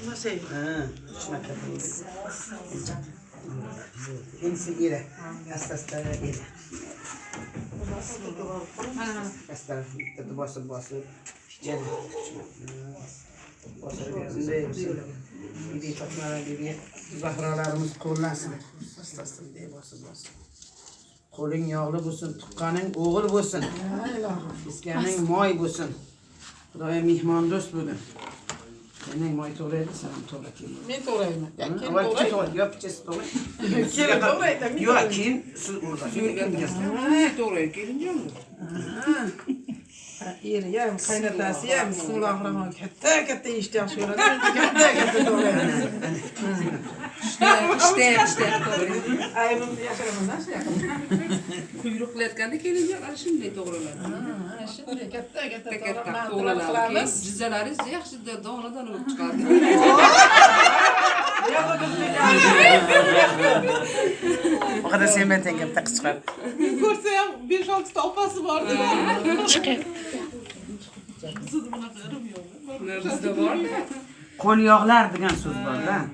Nasıl? Şuna kapıyız. İnsi ile. Hastasta ile. Hasta tadı bası. Gel. Bası değil. Gidi Fatma'ya gibi zahralarımız kullansın. Hastasın diye bası. Kolun yağlı bulsun, tukkanın oğul bulsun. İskenin moy bulsun. Buraya mihman dost bulun. Senin moy toraydı, senin toray kim? Ne torayım? Ya kim Toray? toray? Yok, çeşit toray. Kim toray da mi? Yok, kim? Su orada. Şimdi gelmeyeceğiz. Ne doğru gelince mi? İyi ya, kaynatası ya, bismillahirrahmanirrahim. Hatta işte şöyle, hatta toray. İşte. Ay bunu yaşamam nasıl yapalım? Kuyruklu etkende gelince şimdi doğrular. Şimdi Tek doğrular. Cüzeleri yaxşı doğrudan olup çıkardı. O kadar sevmen tengem tak çıkar. Görsem 5-6 tapası vardı. Çıkar. Nerede var? Kol yağlar degan söz var da.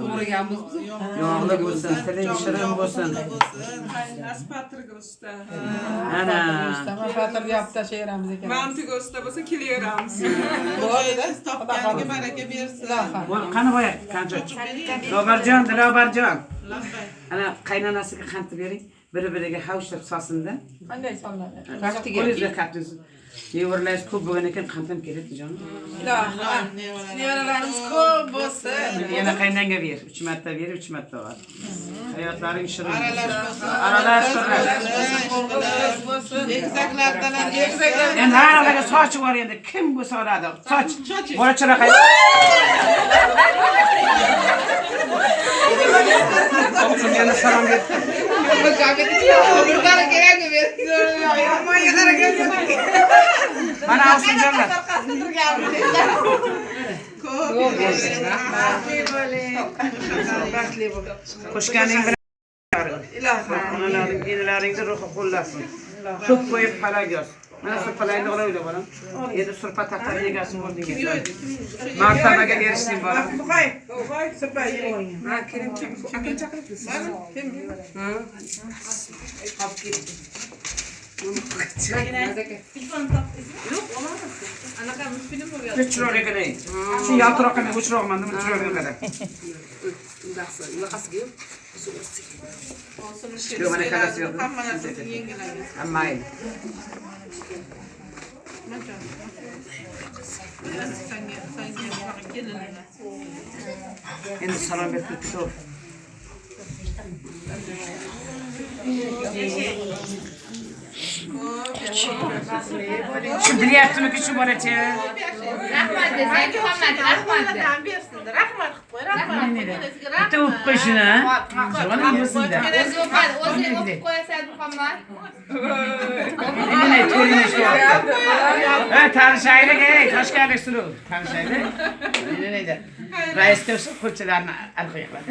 Doğru gelmez mi? Yağlı bulsun, tilin şirin bulsun. Aspatır göster. Ana. Tamam fatır yaptı şehrimize gelen. Mantı göster basa kiliyeramiz. Topkanı baraka versin. Bu kanı boya, kanca. Lobarcan. Ana kaynanasıga qanti bering. Bir-biriga havshlab sasında. Qanday sonlar? Qo'lingizga qattiz. Nevaralaringiz ko'p bo'lgan ekan qantam keladi jonim. Nevaralarimiz ko'p bo'lsin. Yana qaynanga ber, 3 marta ber, 3 marta ol. Hayotlaring shirin. Aralar Bo'lsin. Egzaklardan Endi har sochi bor endi kim bo'lsa oladi. Soch. Bola-chaqa qay. Oqsim yana salom berdi. Mana olsun canlar. Hoş geldin. Analaring, enalaringni ruhi qo'llasin. Ko'p qo'yib halak yos. Mana sirpalayni olaylik bolam. Endi sirpa taqib egasi bo'ldingiz. Martabaga erishding bolam. Ha, kelim chaqiribsiz. Chiroqqa qarang. Shu yaltiroqqa men o'chiroqman, nima chiroqqa qarang. Yo'q, mana kalasi yo'q. Hammayli. Endi salom berib ketdi. Şu bilyaptimi ki şu bola-chi? Rahmat desang, Muhammad rahmat de. Rahmat Bitta o'pib qo'y shuni. Javonim bo'lsin-da. O'zi o'qib qo'yasan Muhammad. Endi to'yini shu. Ha, tanishaylik, Toshkentlik suluv. Tanishaylik. Endi neydi? Raisda o'sha qo'lchalarni arqaga qiladi.